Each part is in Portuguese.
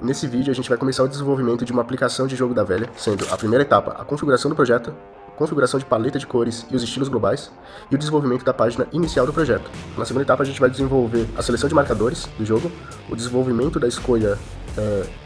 Nesse vídeo a gente vai começar o desenvolvimento de uma aplicação de jogo da velha, sendo a primeira etapa a configuração do projeto, configuração de paleta de cores e os estilos globais, e o desenvolvimento da página inicial do projeto. Na segunda etapa a gente vai desenvolver a seleção de marcadores do jogo, o desenvolvimento da escolha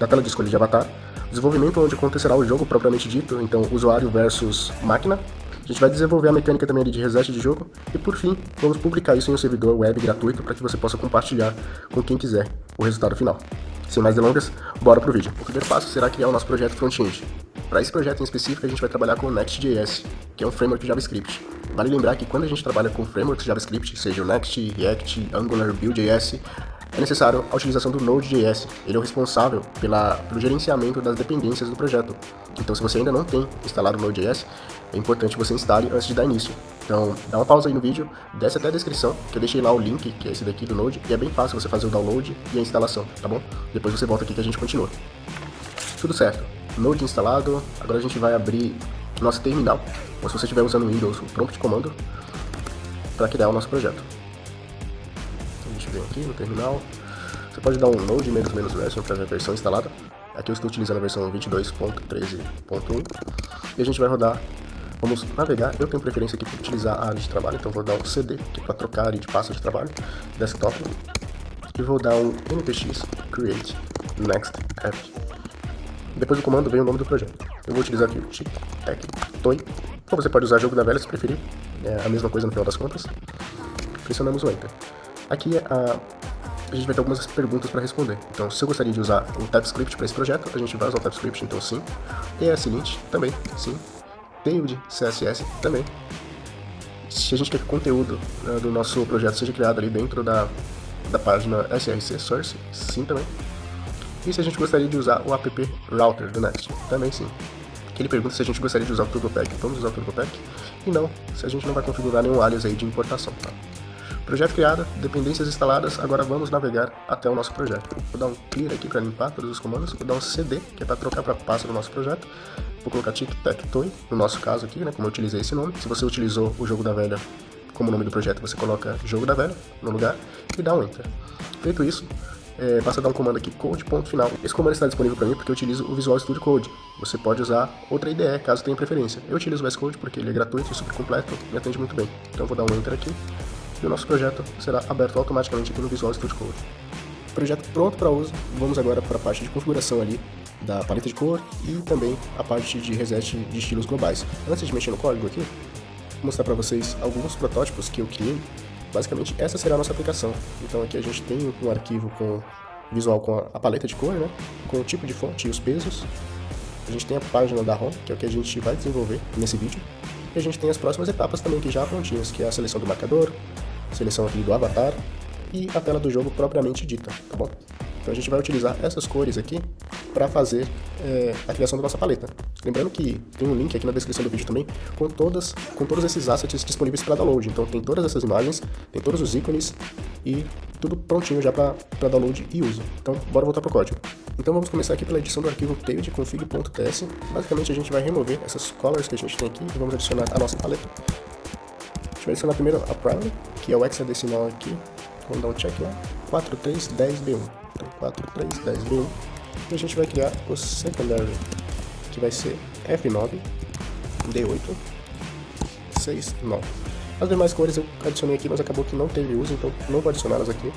da tela de escolha de avatar, o desenvolvimento onde acontecerá o jogo propriamente dito, então usuário versus máquina. A gente vai desenvolver a mecânica também de reset de jogo e, por fim, vamos publicar isso em um servidor web gratuito para que você possa compartilhar com quem quiser o resultado final. Sem mais delongas, bora pro vídeo. O primeiro passo será criar o nosso projeto front-end. Para esse projeto em específico, a gente vai trabalhar com o Next.js, que é um framework de JavaScript. Vale lembrar que quando a gente trabalha com frameworks de JavaScript, seja o Next, React, Angular, Vue.js, é necessário a utilização do Node.js. Ele é o responsável pelo gerenciamento das dependências do projeto. Então, se você ainda não tem instalado o Node.js, é importante que você instale antes de dar início. Então, dá uma pausa aí no vídeo, desce até a descrição, que eu deixei lá o link, que é esse daqui do Node, e é bem fácil você fazer o download e a instalação, tá bom? Depois você volta aqui que a gente continua. Tudo certo. Node instalado, agora a gente vai abrir nosso terminal, ou se você estiver usando o Windows, o prompt de comando, para criar o nosso projeto. A gente vem aqui no terminal, você pode dar um Node ---- version para ver a versão instalada. Aqui eu estou utilizando a versão 22.13.1 e a gente vai rodar. Vamos navegar, eu tenho preferência aqui por utilizar a área de trabalho, então vou dar um CD, que é para trocar a área de pasta de trabalho, desktop, e vou dar um npx create next app. Depois do comando vem o nome do projeto. Eu vou utilizar aqui o tic-tac-toe, ou você pode usar jogo da velha se preferir, é a mesma coisa no final das contas. Pressionamos o Enter. Aqui a gente vai ter algumas perguntas para responder. Então, se eu gostaria de usar o TypeScript para esse projeto, a gente vai usar o TypeScript, então sim. ESLint também, sim. Tailed CSS também. Se a gente quer que o conteúdo do nosso projeto seja criado ali dentro da página src source, sim também. E se a gente gostaria de usar o app router do Next, também sim. Aqui ele pergunta se a gente gostaria de usar o TurboPack, vamos usar o TurboPack. E não, se a gente não vai configurar nenhum alias aí de importação, tá? Projeto criado, dependências instaladas, agora vamos navegar até o nosso projeto. Vou dar um clear aqui para limpar todos os comandos, vou dar um CD, que é para trocar para a pasta do nosso projeto. Vou colocar tic-tac-toe, no nosso caso aqui, né, como eu utilizei esse nome. Se você utilizou o jogo da velha como nome do projeto, você coloca jogo da velha no lugar e dá um enter. Feito isso, basta dar um comando aqui, code, ponto final. Esse comando está disponível para mim porque eu utilizo o Visual Studio Code. Você pode usar outra IDE, caso tenha preferência. Eu utilizo o VS Code porque ele é gratuito e super completo e atende muito bem. Então vou dar um enter aqui. E o nosso projeto será aberto automaticamente aqui no Visual Studio Code. Projeto pronto para uso, vamos agora para a parte de configuração ali da paleta de cor e também a parte de reset de estilos globais. Antes de mexer no código aqui, vou mostrar para vocês alguns protótipos que eu criei. Basicamente essa será a nossa aplicação. Então aqui a gente tem um arquivo com visual com a paleta de cor, né? Com o tipo de fonte e os pesos. A gente tem a página da ROM, que é o que a gente vai desenvolver nesse vídeo. E a gente tem as próximas etapas também que já prontinhas, que é a seleção do marcador, seleção aqui do avatar e a tela do jogo propriamente dita, tá bom? Então a gente vai utilizar essas cores aqui para fazer a criação da nossa paleta. Lembrando que tem um link aqui na descrição do vídeo também com todos esses assets disponíveis para download. Então tem todas essas imagens, tem todos os ícones e tudo prontinho já para download e uso. Então bora voltar pro código. Então vamos começar aqui pela edição do arquivo tailed.config.ts. Basicamente a gente vai remover essas colors que a gente tem aqui e vamos adicionar a nossa paleta. A gente vai adicionar primeiro a primary, que é o hexadecimal aqui. Vamos dar um check lá. 4310B1. Então 4310B1. E a gente vai criar o secondary, que vai ser F9, D8, 69. As demais cores eu adicionei aqui, mas acabou que não teve uso, então não vou adicioná-las aqui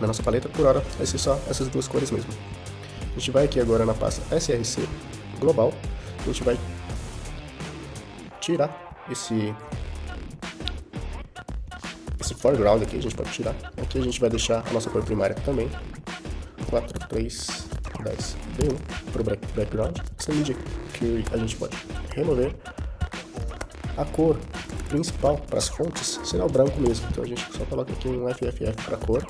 na nossa paleta. Por hora vai ser só essas duas cores mesmo. A gente vai aqui agora na pasta src global. A gente vai tirar esse foreground aqui, a gente pode tirar. Aqui a gente vai deixar a nossa cor primária também, 4310B1 para o background. Essa media query a gente pode remover. A cor principal para as fontes será o branco mesmo, então a gente só coloca aqui um FFF para a cor.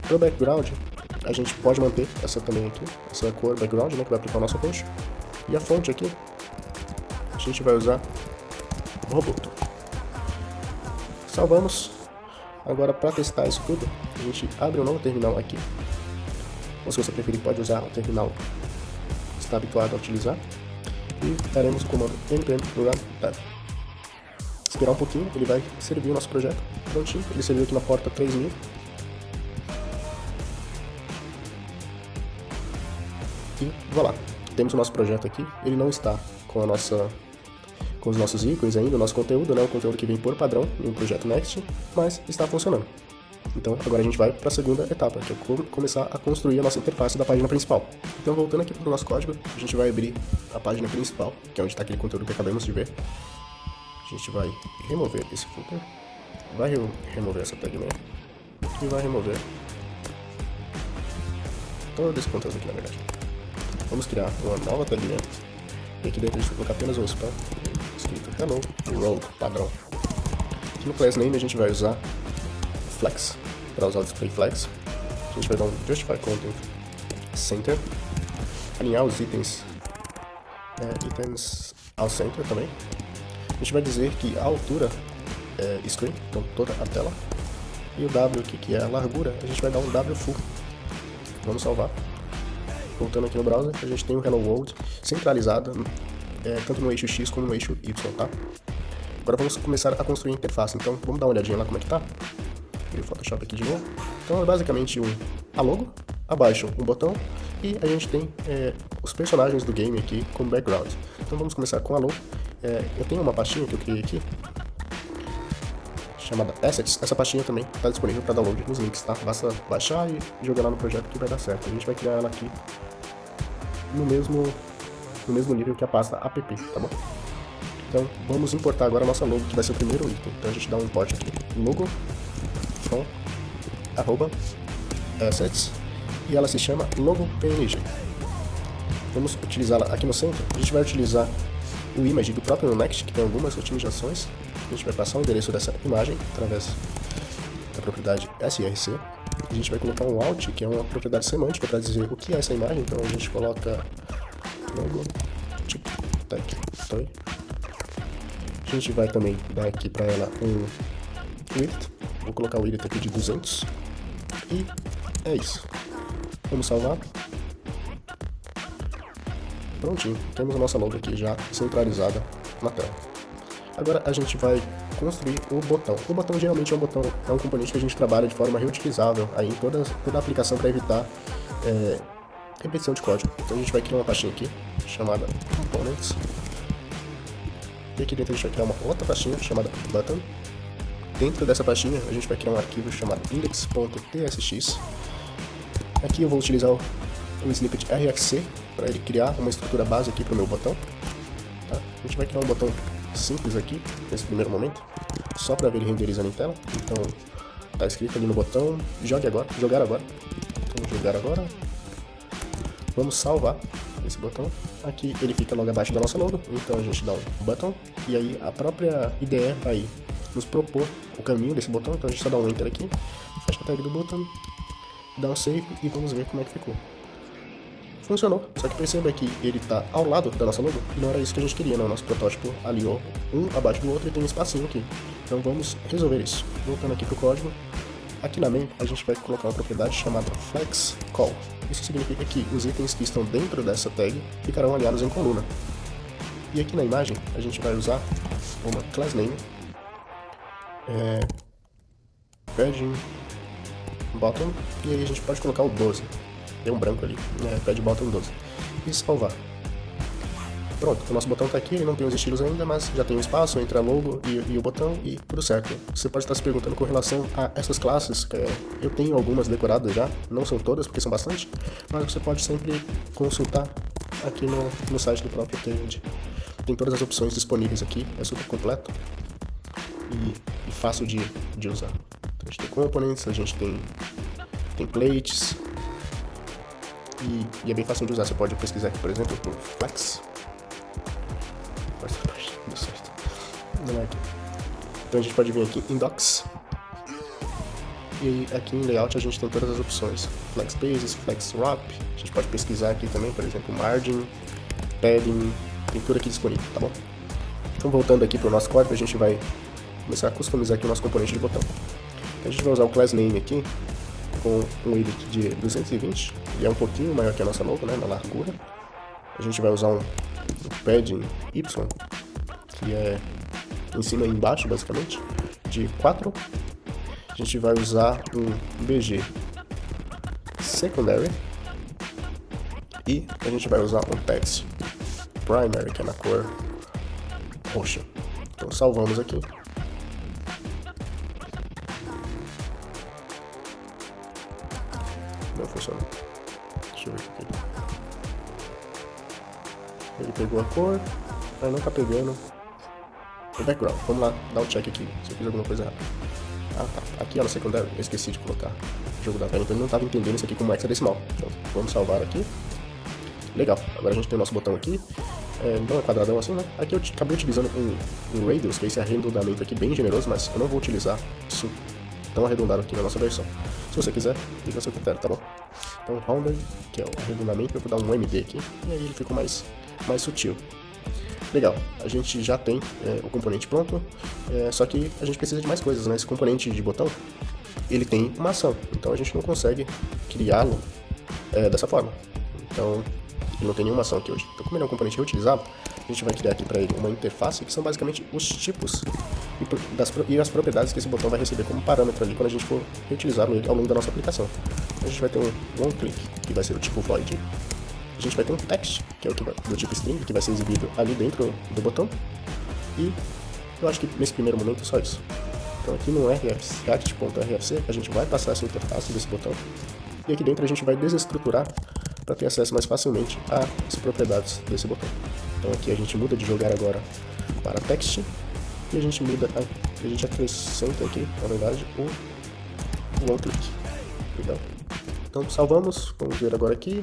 Para o background, a gente pode manter essa também aqui, essa cor background, né, que vai aplicar o nosso roxo. E a fonte aqui, a gente vai usar o Roboto. Salvamos. Agora, para testar isso tudo, a gente abre um novo terminal aqui. Ou se você preferir, pode usar o terminal que está habituado a utilizar. E daremos o comando npm run tab. Esperar um pouquinho, ele vai servir o nosso projeto. Prontinho, ele serviu aqui na porta 3000. E voilà, temos o nosso projeto aqui. Ele não está com com os nossos ícones ainda, o nosso conteúdo, né, o conteúdo que vem por padrão em um projeto Next, mas está funcionando. Então agora a gente vai para a segunda etapa, que é começar a construir a nossa interface da página principal. Então voltando aqui para o nosso código, a gente vai abrir a página principal, que é onde está aquele conteúdo que acabamos de ver. A gente vai remover esse footer, vai remover essa tagline e vai remover todo esse conteúdo aqui, na verdade. Vamos criar uma nova tagline e aqui dentro a gente vai colocar apenas um spam escrito hello world padrão. Aqui no class name a gente vai usar flex, para usar o display flex. A gente vai dar um justify content center, alinhar os itens ao center também. A gente vai dizer que a altura é screen, então toda a tela, e o W aqui, que é a largura, a gente vai dar um W full. Vamos salvar. Voltando aqui no browser, a gente tem o Hello World centralizado tanto no eixo X como no eixo Y, tá? Agora vamos começar a construir a interface, então vamos dar uma olhadinha lá como é que tá. Abrir o Photoshop aqui de novo. Então é basicamente a logo, abaixo um botão e a gente tem os personagens do game aqui como background. Então vamos começar com a logo. Eu tenho uma pastinha que eu criei aqui chamada Assets. Essa pastinha também está disponível para download nos links, tá? Basta baixar e jogar lá no projeto que vai dar certo. A gente vai criar ela aqui no mesmo nível que a pasta app, tá bom? Então vamos importar agora a nossa logo, que vai ser o primeiro item. Então a gente dá um import aqui, logo from @assets, e ela se chama logo PNG. Vamos utilizá-la aqui no centro. A gente vai utilizar o image do próprio Next, que tem algumas otimizações. A gente vai passar o endereço dessa imagem através da propriedade src. A gente vai colocar um alt, que é uma propriedade semântica para dizer o que é essa imagem. Então a gente coloca logo TikTok toy. A gente vai também dar aqui para ela um width. Vou colocar o width aqui de 200. E é isso. Vamos salvar. Prontinho, temos a nossa logo aqui já centralizada na tela. Agora a gente vai construir o botão. O botão geralmente é um componente que a gente trabalha de forma reutilizável aí em toda a aplicação para evitar repetição de código. Então a gente vai criar uma pastinha aqui chamada Components. E aqui dentro a gente vai criar uma outra pastinha chamada Button. Dentro dessa pastinha a gente vai criar um arquivo chamado index.tsx. Aqui eu vou utilizar o snippet rxc para ele criar uma estrutura base aqui para o meu botão. Tá? A gente vai criar um botão simples aqui, nesse primeiro momento, só para ver ele renderizando em tela. Então, tá escrito ali no botão, jogar agora. Então, jogar agora. Vamos salvar esse botão. Aqui ele fica logo abaixo da nossa logo, então a gente dá um button, e aí a própria IDE vai nos propor o caminho desse botão, então a gente só dá um enter aqui, fecha a tag do botão, dá um save e vamos ver como é que ficou. Funcionou, só que perceba que ele está ao lado da nossa logo e não era isso que a gente queria, não. O nosso protótipo aliou um abaixo do outro e tem um espacinho aqui. Então vamos resolver isso. Voltando aqui para o código, aqui na main a gente vai colocar uma propriedade chamada flexCall. Isso significa que os itens que estão dentro dessa tag ficarão alinhados em coluna. E aqui na imagem a gente vai usar uma class name padding bottom, e aí a gente pode colocar o 12. Tem um branco ali, pad bottom 12. E salvar. Pronto, o nosso botão está aqui, ele não tem os estilos ainda, mas já tem um espaço entre a logo e o botão e tudo certo. Você pode estar se perguntando com relação a essas classes, eu tenho algumas decoradas já, não são todas porque são bastante, mas você pode sempre consultar aqui no site do próprio Tailwind. Tem todas as opções disponíveis aqui, é super completo e fácil de usar. Então, a gente tem components, a gente tem templates, e é bem fácil de usar. Você pode pesquisar aqui, por exemplo, por Flex. Deu certo. Não é aqui. Então a gente pode vir aqui em Docs. E aí, aqui em Layout a gente tem todas as opções. Flex Bases, Flex Wrap. A gente pode pesquisar aqui também, por exemplo, Margin, Padding. Tem tudo aqui disponível, tá bom? Então voltando aqui para o nosso código, a gente vai começar a customizar aqui o nosso componente de botão. Então, a gente vai usar o Class Name aqui com um width de 220, ele é um pouquinho maior que a nossa logo, né, na largura. A gente vai usar um padding Y, que é em cima e embaixo, basicamente, de 4. A gente vai usar um BG secondary, E a gente vai usar um text primary, que é na cor roxa. Então salvamos aqui. Não funciona. Deixa eu ver aqui. Ele pegou a cor, mas não tá pegando o background. Vamos lá, dar um check aqui, se eu fiz alguma coisa errada. Ah, tá. Aqui ó, no secundário, eu esqueci de colocar o jogo da velha, então ele não estava entendendo isso aqui como hexadecimal. Então, vamos salvar aqui. Legal, agora a gente tem o nosso botão aqui. Não é quadradão assim, né? Aqui eu acabei utilizando um radius, que é esse arredondamento aqui bem generoso, mas eu não vou utilizar isso tão arredondado aqui na nossa versão. Se você quiser, fica a seu critério, tá bom? Então, rounded, que é o arredondamento, eu vou dar um MD aqui, e aí ele ficou mais sutil. Legal, a gente já tem o componente pronto, só que a gente precisa de mais coisas, né? Esse componente de botão, ele tem uma ação, então a gente não consegue criá-lo dessa forma. Então, ele não tem nenhuma ação aqui hoje. Então, como ele é um componente reutilizável, a gente vai criar aqui para ele uma interface, que são basicamente os tipos e as propriedades que esse botão vai receber como parâmetro ali quando a gente for reutilizá-lo ao longo da nossa aplicação. A gente vai ter um onClick, que vai ser o tipo void. A gente vai ter um text, que é o do tipo string, que vai ser exibido ali dentro do botão. E eu acho que nesse primeiro momento é só isso. Então aqui no react.rfc a gente vai passar essa interface desse botão. E aqui dentro a gente vai desestruturar para ter acesso mais facilmente às propriedades desse botão. Então aqui a gente muda de jogar agora para text. E a gente acrescenta aqui, na verdade, o onClick. Legal? Então salvamos, vamos ver agora aqui.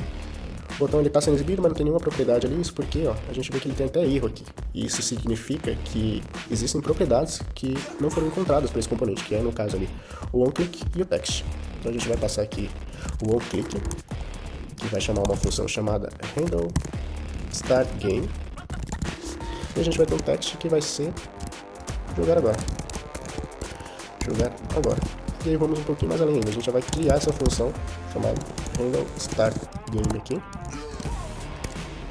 O botão está sendo exibido, mas não tem nenhuma propriedade ali, isso porque ó, a gente vê que ele tem até erro aqui. E isso significa que existem propriedades que não foram encontradas para esse componente, que é no caso ali o onClick e o text. Então a gente vai passar aqui o onClick, que vai chamar uma função chamada handleStartGame. E a gente vai ter um text que vai ser jogar agora. E aí vamos um pouquinho mais além ainda, a gente já vai criar essa função chamada handleStartGame aqui.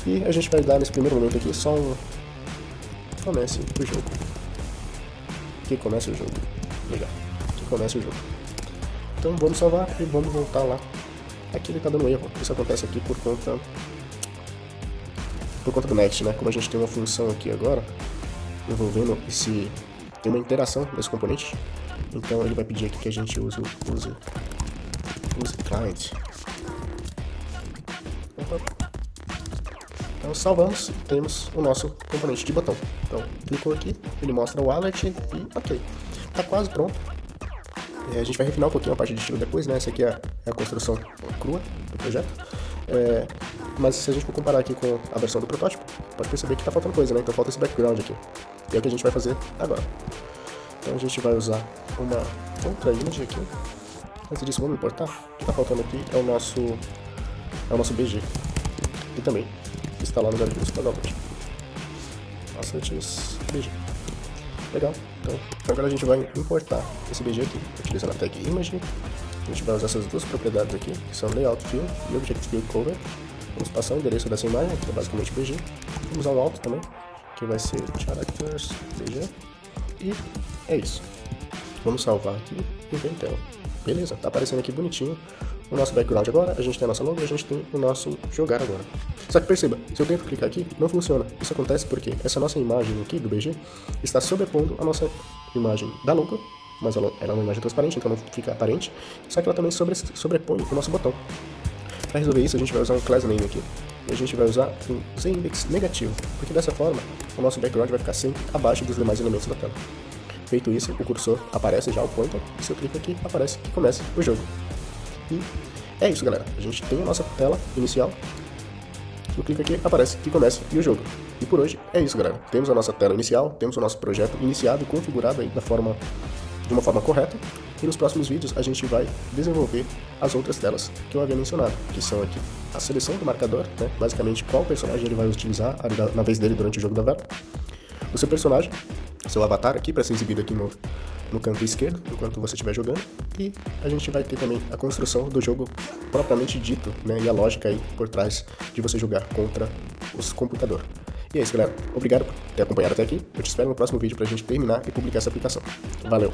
E a gente vai dar nesse primeiro momento aqui só um comece o jogo. Que comece o jogo. Legal. Que comece o jogo. Então vamos salvar e vamos voltar lá. Aqui ele está dando erro. Isso acontece aqui por conta do Next, né? Como a gente tem uma função aqui agora envolvendo tem uma interação nesse componente. Então ele vai pedir aqui que a gente use client. Então salvamos e temos o nosso componente de botão. Então clicou aqui, ele mostra o wallet e ok. Está quase pronto. A gente vai refinar um pouquinho a parte de estilo depois, né? Essa aqui é a construção crua do projeto. Mas se a gente for comparar aqui com a versão do protótipo, pode perceber que está faltando coisa, né? Então falta esse background aqui. E é o que a gente vai fazer agora. Então a gente vai usar uma outra image aqui. Antes disso, vamos importar. O que está faltando aqui é o nosso BG. E também está lá no Garfield para download. Assets BG. Legal. Então agora a gente vai importar esse BG aqui, utilizando a tag image. A gente vai usar essas duas propriedades aqui, que são layout field e object field cover. Vamos passar o endereço dessa imagem, que é basicamente BG. Vamos usar um alt também, que vai ser characters BG. E é isso. Vamos salvar aqui e ver então. Beleza, tá aparecendo aqui bonitinho o nosso background agora, a gente tem a nossa logo e a gente tem o nosso jogar agora. Só que perceba, se eu tento clicar aqui, não funciona. Isso acontece porque essa nossa imagem aqui do BG está sobrepondo a nossa imagem da logo, mas ela é uma imagem transparente, então não fica aparente, só que ela também sobrepõe o nosso botão. Para resolver isso, a gente vai usar um class name aqui, e a gente vai usar um z-index negativo, porque dessa forma o nosso background vai ficar sempre abaixo dos demais elementos da tela. Feito isso, o cursor aparece já o pointer, e se eu clico aqui, aparece que começa o jogo. E é isso, galera. A gente tem a nossa tela inicial. Eu clico aqui, aparece que começa e o jogo. E por hoje é isso, galera. Temos a nossa tela inicial, temos o nosso projeto iniciado e configurado aí de uma forma correta. E nos próximos vídeos a gente vai desenvolver as outras telas que eu havia mencionado, que são aqui a seleção do marcador, né? Basicamente qual personagem ele vai utilizar na vez dele durante o jogo da vela. O seu personagem, seu avatar aqui para ser exibido aqui no canto esquerdo, enquanto você estiver jogando. E a gente vai ter também a construção do jogo propriamente dito, né? E a lógica aí por trás de você jogar contra os computadores. E é isso, galera. Obrigado por ter acompanhado até aqui. Eu te espero no próximo vídeo pra gente terminar e publicar essa aplicação. Valeu!